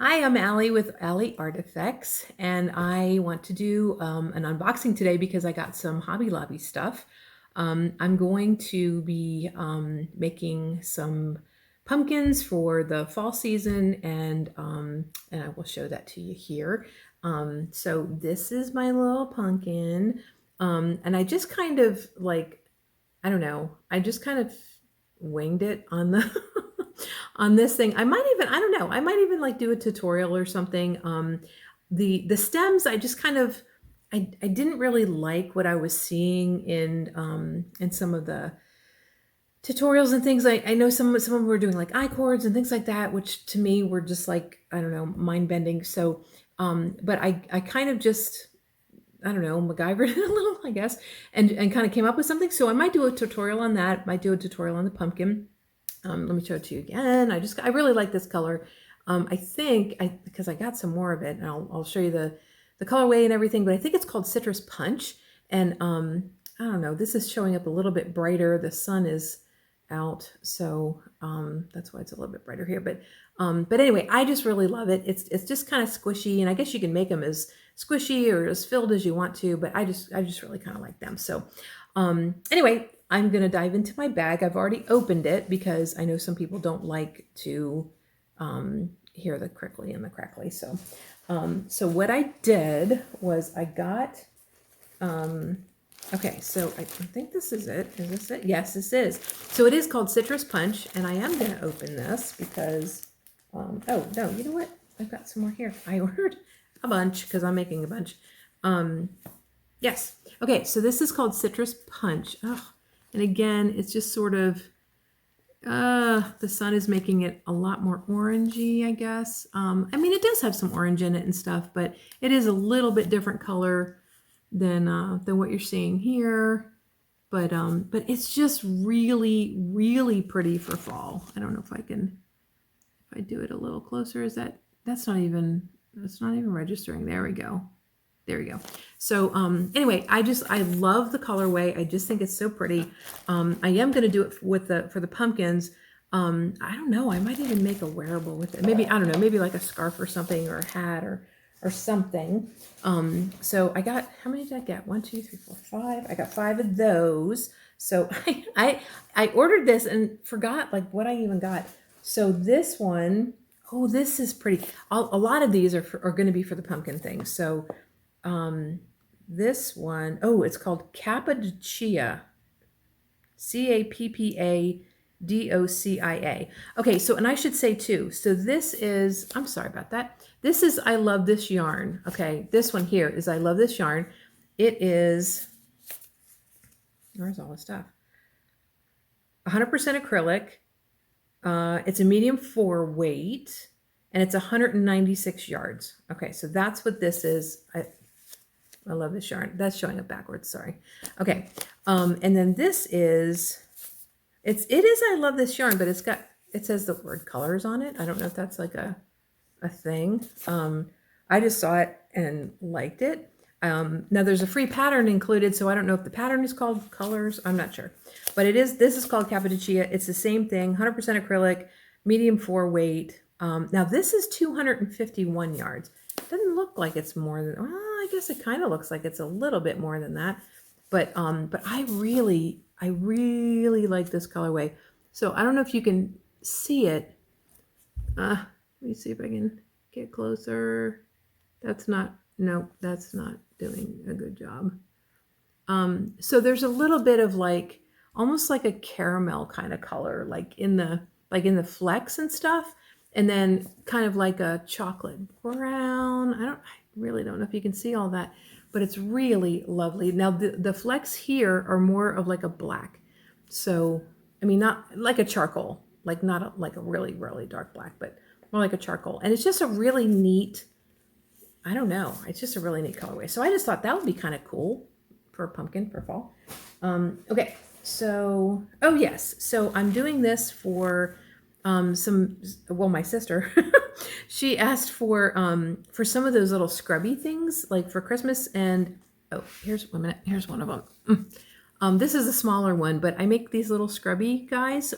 Hi, I'm Allie with Allie Artifacts, and I want to do an unboxing today because I got some Hobby Lobby stuff. I'm going to be making some pumpkins for the fall season, and I will show that to you here. So this is my little pumpkin, and I just kind of like, I don't know, I just kind of winged it on the on this thing. I might even, I don't know, I might even like do a tutorial or something. The stems, I just kind of, I didn't really like what I was seeing in some of the tutorials and things. I know some of them were doing like I chords and things like that, which to me were just like, I don't know, mind bending. So, but I kind of just, I don't know, MacGyvered it a little, I guess, and kind of came up with something. So I might do a tutorial on that. Might do a tutorial on the pumpkin. Let me show it to you again. I really like this color. I think because I got some more of it, and I'll show you the colorway and everything. But I think it's called Citrus Punch, and I don't know. This is showing up a little bit brighter. The sun is out, so that's why it's a little bit brighter here. But anyway, I just really love it. It's just kind of squishy, and I guess you can make them as squishy or as filled as you want to. But I just really kind of like them. So anyway. I'm going to dive into my bag. I've already opened it because I know some people don't like to hear the crickly and the crackly. So, so what I did was I got, okay, so I think this is it. Is this it? Yes, this is. So it is called Citrus Punch, and I am going to open this because, oh, no, you know what? I've got some more here. I ordered a bunch because I'm making a bunch. Yes. Okay, so this is called Citrus Punch. Oh, and again, it's just sort of, the sun is making it a lot more orangey, I guess. I mean, it does have some orange in it and stuff, but it is a little bit different color than what you're seeing here. But it's just really, really pretty for fall. I don't know if I can, if I do it a little closer, that's not even registering. There we go. There we go. So anyway, I love the colorway. I just think it's so pretty. I am going to do it for the pumpkins. I don't know. I might even make a wearable with it. Maybe, I don't know, maybe like a scarf or something, or a hat or something. So I got, how many did I get? 1, 2, 3, 4, 5. I got 5 of those. So I ordered this and forgot like what I even got. So this one, oh, this is pretty. A lot of these are going to be for the pumpkin thing. So this one, oh, it's called Cappadocia. Cappadocia. Okay, so, and I should say too, so this is, I'm sorry about that. This is I Love This Yarn. Okay, this one here is I Love This Yarn. It is, where's all the stuff? 100% acrylic. It's a medium 4 weight, and it's 196 yards. Okay, so that's what this is. I love this yarn. That's showing up backwards, sorry. Okay, and then this is, it is I Love This Yarn, but it says the word colors on it. I don't know if that's like a thing. I just saw it and liked it. Now there's a free pattern included, so I don't know if the pattern is called colors. I'm not sure, but this is called Cappadocia. It's the same thing, 100% acrylic, medium 4 weight. Now this is 251 yards. Doesn't look like it's more than, well, I guess it kind of looks like it's a little bit more than that. But I really like this colorway. So I don't know if you can see it. Let me see if I can get closer. That's not, no, that's not doing a good job. So there's a little bit of like, almost like a caramel kind of color, like in the flecks and stuff. And then kind of like a chocolate brown. I really don't know if you can see all that, but it's really lovely. Now the flecks here are more of like a black. So, I mean, not like a charcoal, like not like a really, really dark black, but more like a charcoal. And it's just a really neat, I don't know, it's just a really neat colorway. So I just thought that would be kind of cool for a pumpkin for fall. Okay, so, oh yes, so I'm doing this for my sister, she asked for some of those little scrubby things like for Christmas. And oh, here's one of them. This is a smaller one, but I make these little scrubby guys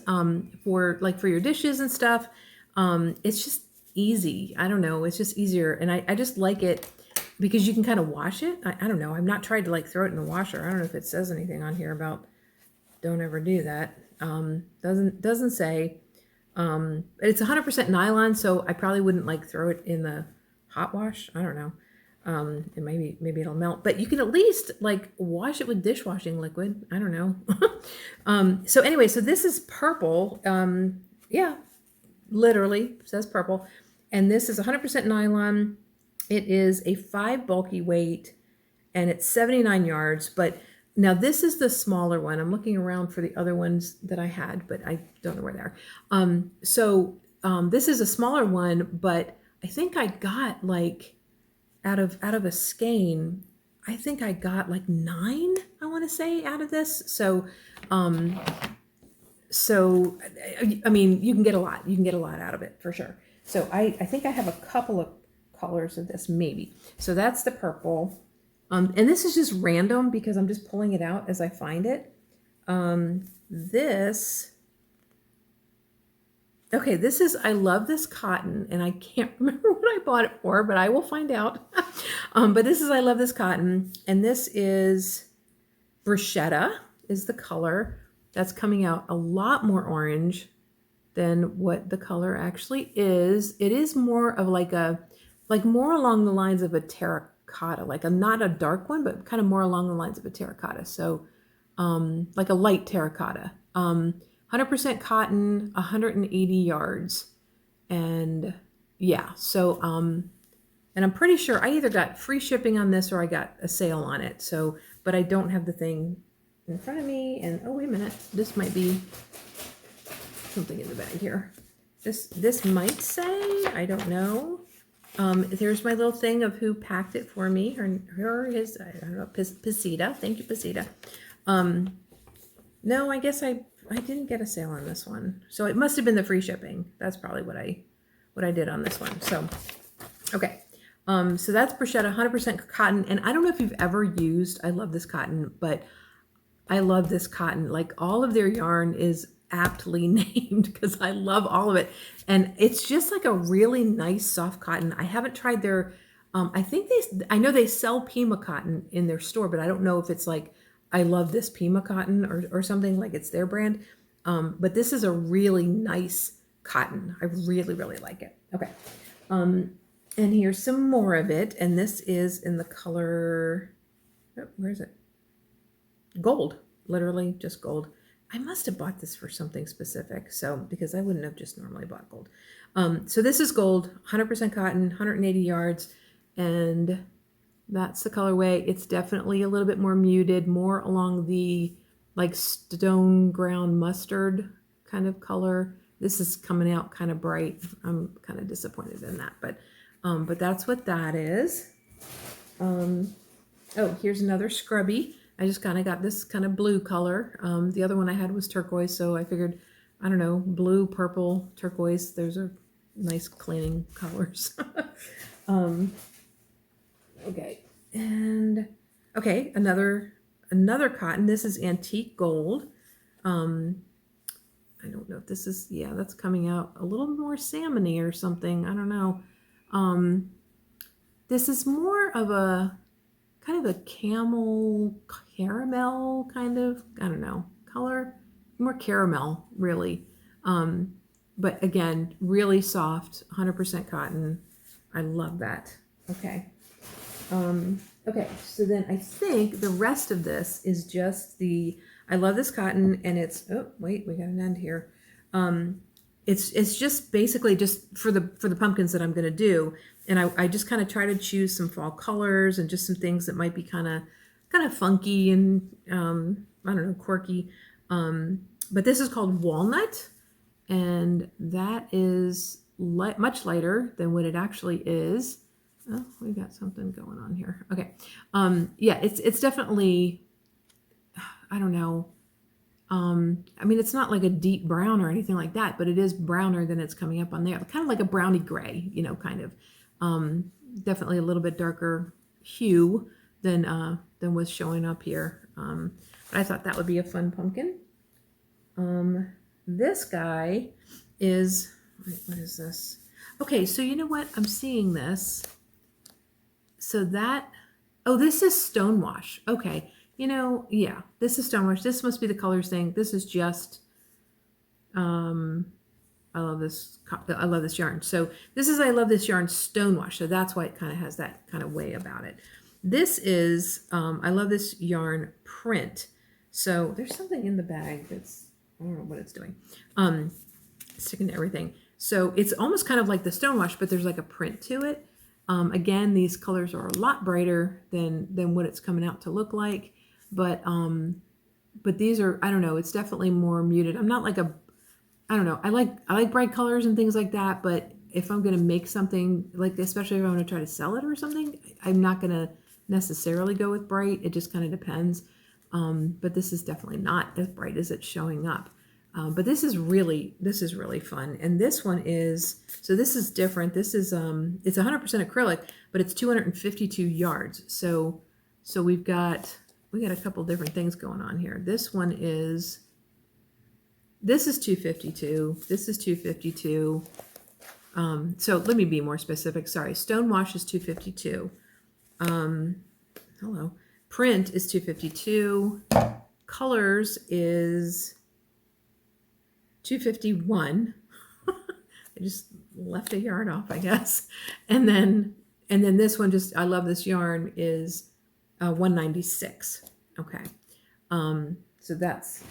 for your dishes and stuff. It's just easy. I don't know. It's just easier. And I just like it because you can kind of wash it. I don't know. I've not tried to like throw it in the washer. I don't know if it says anything on here about don't ever do that. Doesn't say. It's 100% nylon, so I probably wouldn't like throw it in the hot wash. I don't know. And maybe it'll melt, but you can at least like wash it with dishwashing liquid. I don't know. So anyway, so this is purple. Yeah, literally says purple. And this is 100% nylon. It is a 5 bulky weight and it's 79 yards. But now this is the smaller one. I'm looking around for the other ones that I had, but I don't know where they are. This is a smaller one, but I think I got like out of a skein, I think I got like 9, I want to say, out of this. So I mean, you can get a lot. You can get a lot out of it for sure. So I think I have a couple of colors of this, maybe. So that's the purple. And this is just random because I'm just pulling it out as I find it. This is, I love this cotton, and I can't remember what I bought it for, but I will find out. But this is, I love this cotton, and this is bruschetta is the color. That's coming out a lot more orange than what the color actually is. It is more of like more along the lines of a terracotta, like not a dark one, but kind of more along the lines of a terracotta. So like a light terracotta. 100% cotton, 180 yards. And yeah, so, and I'm pretty sure I either got free shipping on this or I got a sale on it. So, but I don't have the thing in front of me. And oh, wait a minute, this might be something in the bag here. This might say, I don't know. There's my little thing of who packed it for me. His, I don't know, Pasita. Thank you, Pasita. No, I guess I didn't get a sale on this one. So it must have been the free shipping. That's probably what I did on this one. So, okay. So that's bruschetta, 100% cotton. And I don't know if you've ever used, I love this cotton, but I love this cotton. Like all of their yarn is aptly named because I love all of it. And it's just like a really nice soft cotton. I haven't tried their, I know they sell Pima cotton in their store, but I don't know if it's like, I love this Pima cotton or something, like it's their brand. But this is a really nice cotton. I really, really like it. Okay. And here's some more of it. And this is in the color, oh, where is it? Gold, literally just gold. I must have bought this for something specific. So, because I wouldn't have just normally bought gold. So this is gold, 100% cotton, 180 yards. And that's the colorway. It's definitely a little bit more muted, more along the like stone ground mustard kind of color. This is coming out kind of bright. I'm kind of disappointed in that, but that's what that is. Oh, here's another scrubby. I just kind of got this kind of blue color. The other one I had was turquoise, so I figured, I don't know, blue, purple, turquoise. Those are nice cleaning colors. Okay, and okay, another cotton. This is antique gold. I don't know if this is, yeah, that's coming out a little more salmony or something. I don't know. This is more of a kind of a camel caramel kind of, I don't know, color, more caramel really. But again, really soft, 100% cotton. I love that. Okay. Okay, so then I think the rest of this is just I love this cotton, and it's, oh, wait, we got an end here. It's just basically just for the pumpkins that I'm going to do. And I just kind of try to choose some fall colors and just some things that might be kind of funky and, I don't know, quirky. But this is called walnut, and that is much lighter than what it actually is. Oh, we got something going on here. Okay. Yeah, it's definitely, I don't know. I mean, it's not like a deep brown or anything like that, but it is browner than it's coming up on there. Kind of like a browny gray, you know, kind of. Definitely a little bit darker hue than was showing up here. But I thought that would be a fun pumpkin. This guy is, wait, what is this? Okay, so you know what? I'm seeing this. So that, oh, this is Stonewash. Okay. You know, yeah, this is Stonewash. This must be the colors thing. This is just, um, I love this. I love this yarn. So this is I love this yarn Stonewash. So that's why it kind of has that kind of way about it. This is I love this yarn Print. So there's something in the bag that's I don't know what it's doing. Sticking to everything. So it's almost kind of like the Stonewash, but there's like a print to it. Again, these colors are a lot brighter than what it's coming out to look like. But these are I don't know. It's definitely more muted. I'm not like a I don't know. I like bright colors and things like that, but if I'm gonna make something like especially if I want to try to sell it or something, I'm not gonna necessarily go with bright. It just kind of depends. But this is definitely not as bright as it's showing up. But this is really fun. And this one is so this is different. This is it's 100% acrylic, but it's 252 yards. So we got a couple different things going on here. This is 252. This is 252. So let me be more specific. Sorry. Stonewash is 252. Hello. Print is 252. Colors is 251. I just left a yarn off, I guess. And then this one just I love this yarn is 196. Okay. So that's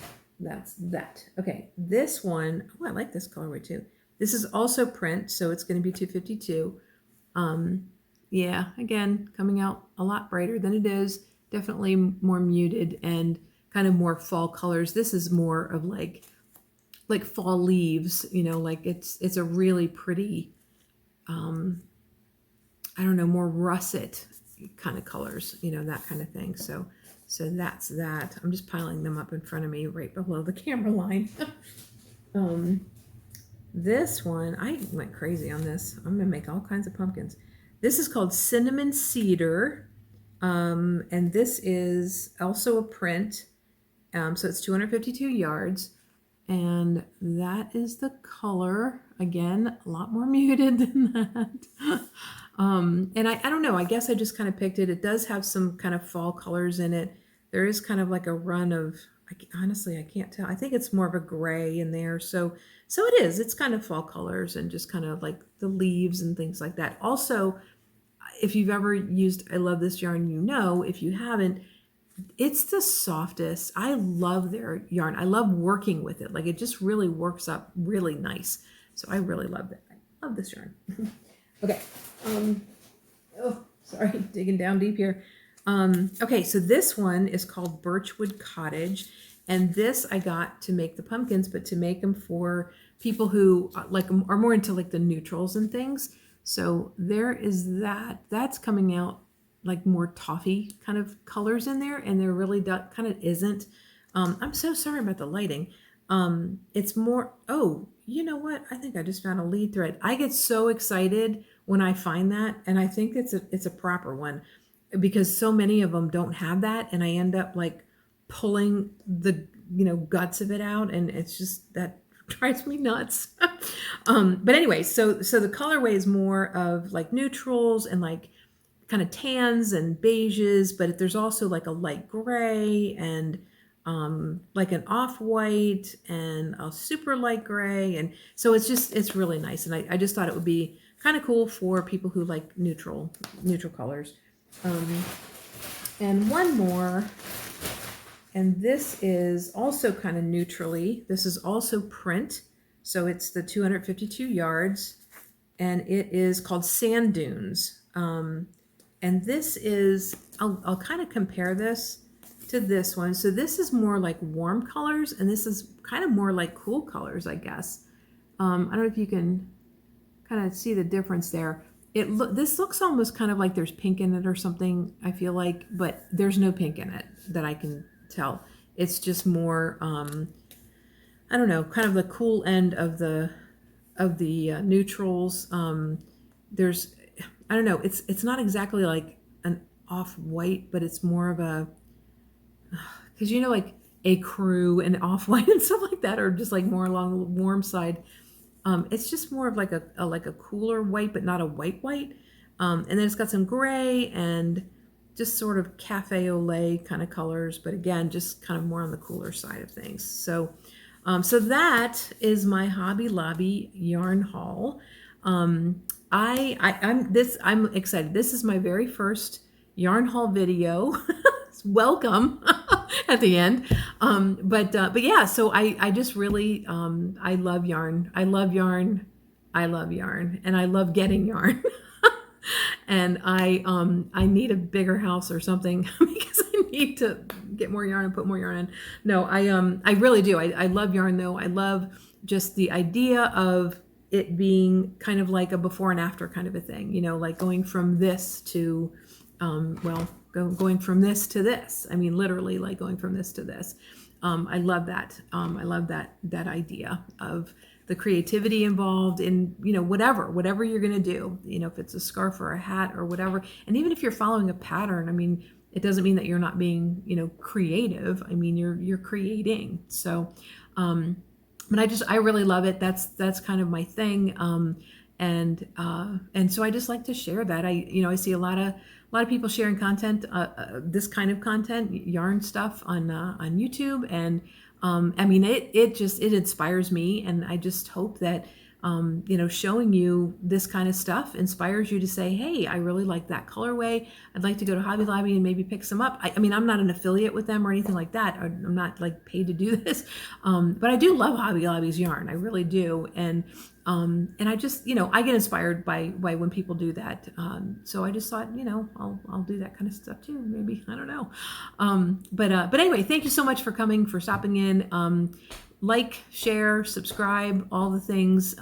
that. Okay, this one, oh, I like this colorway too. This is also print, so it's going to be 252. Yeah, again, coming out a lot brighter than it is. Definitely more muted and kind of more fall colors. This is more of like fall leaves, you know, like it's a really pretty, I don't know, more russet kind of colors, you know, that kind of thing. So that's that. I'm just piling them up in front of me right below the camera line. This one, I went crazy on this. I'm gonna make all kinds of pumpkins. This is called Cinnamon Cedar. And this is also a print. So it's 252 yards. And that is the color. Again, a lot more muted than that. And I don't know, I guess I just kind of picked it. It does have some kind of fall colors in it. There is kind of like a run of, honestly, I can't tell. I think it's more of a gray in there. So it is. It's kind of fall colors and just kind of like the leaves and things like that. Also, if you've ever used I Love This Yarn, you know. If you haven't, it's the softest. I love their yarn. I love working with it. Like it just really works up really nice. So I really love it. I love this yarn. Okay. Oh, sorry, digging down deep here. Okay, so this one is called Birchwood Cottage. And this I got to make the pumpkins, but to make them for people who like are more into like the neutrals and things. So there is that. That's coming out like more toffee kind of colors in there, and there really kind of isn't. I'm so sorry about the lighting. It's more, oh, you know what? I think I just found a lead thread. I get so excited when I find that, and I think it's a proper one because so many of them don't have that, and I end up like pulling the guts of it out, and it's just that drives me nuts. But anyway, so the colorway is more of like neutrals and like kind of tans and beiges, but there's also like a light gray and like an off-white and a super light gray, and so it's really nice, and I just thought it would be kind of cool for people who like neutral colors. And one more, and this is also kind of neutrally. This is also print, so it's the 252 yards, and it is called Sand Dunes. And this is, I'll kind of compare this to this one. So this is more like warm colors, and this is kind of more like cool colors, I guess. I don't know if you can kind of see the difference there. This looks almost kind of like there's pink in it or something, I feel like, but there's no pink in it that I can tell. It's just more, I don't know, kind of the cool end of the neutrals. There's, I don't know, it's not exactly like an off-white, but it's more of a, because like a crew and off-white and stuff like that are just like more along the warm side. It's just more of like a cooler white, but not a white. And then it's got some gray and just sort of cafe au lait kind of colors, but again, just kind of more on the cooler side of things. So that is my Hobby Lobby yarn haul. I'm excited. This is my very first yarn haul video. Welcome at the end. But yeah, so I just really I love yarn. I love yarn. I love yarn, and I love getting yarn. And I need a bigger house or something because I need to get more yarn and put more yarn in. No, I really do. I love yarn though. I love just the idea of it being kind of like a before and after kind of a thing, like going from this to going from this to this. I mean, literally, like going from this to this. I love that. I love that idea of the creativity involved in, whatever you're going to do, if it's a scarf or a hat or whatever. And even if you're following a pattern, I mean, it doesn't mean that you're not being, creative. I mean, you're creating. So, but I really love it. That's kind of my thing. And so I just like to share that. I see a lot of people sharing content, this kind of content, yarn stuff on YouTube, and I mean it inspires me, and I just hope that showing you this kind of stuff inspires you to say, hey, I really like that colorway. I'd like to go to Hobby Lobby and maybe pick some up. I mean, I'm not an affiliate with them or anything like that. I'm not like paid to do this, but I do love Hobby Lobby's yarn. I really do, and I just, I get inspired by when people do that. So I just thought, I'll do that kind of stuff too. Maybe, I don't know. But anyway, thank you so much for coming, for stopping in. Like, share, subscribe, all the things,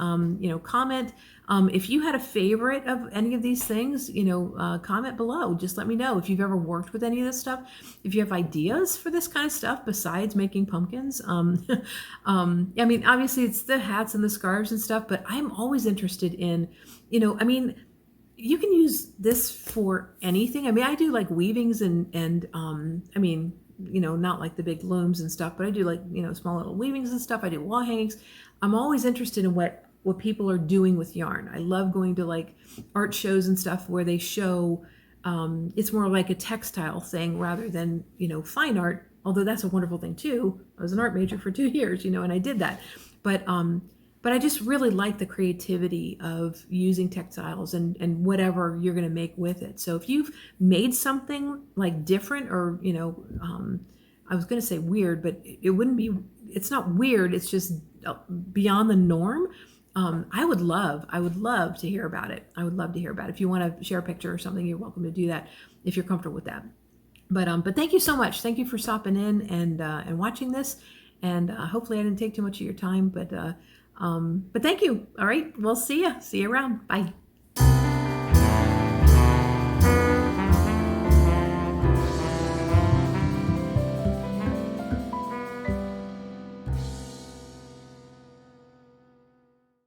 comment. If you had a favorite of any of these things, comment below. Just let me know if you've ever worked with any of this stuff. If you have ideas for this kind of stuff besides making pumpkins. I mean, obviously it's the hats and the scarves and stuff, but I'm always interested in, I mean, you can use this for anything. I mean, I do like weavings and I mean, not like the big looms and stuff, but I do like, small little weavings and stuff. I do wall hangings. I'm always interested in what people are doing with yarn. I love going to like art shows and stuff where they show, it's more like a textile thing rather than, fine art, although that's a wonderful thing too. I was an art major for 2 years, and I did that. But I just really like the creativity of using textiles and whatever you're going to make with it. So if you've made something like different or, I was going to say weird, but it wouldn't be, it's not weird. It's just beyond the norm. I would love to hear about it. I would love to hear about it. If you want to share a picture or something, you're welcome to do that if you're comfortable with that. But thank you so much. Thank you for stopping in and watching this. And hopefully I didn't take too much of your time, but thank you. All right. We'll see you. See you around. Bye.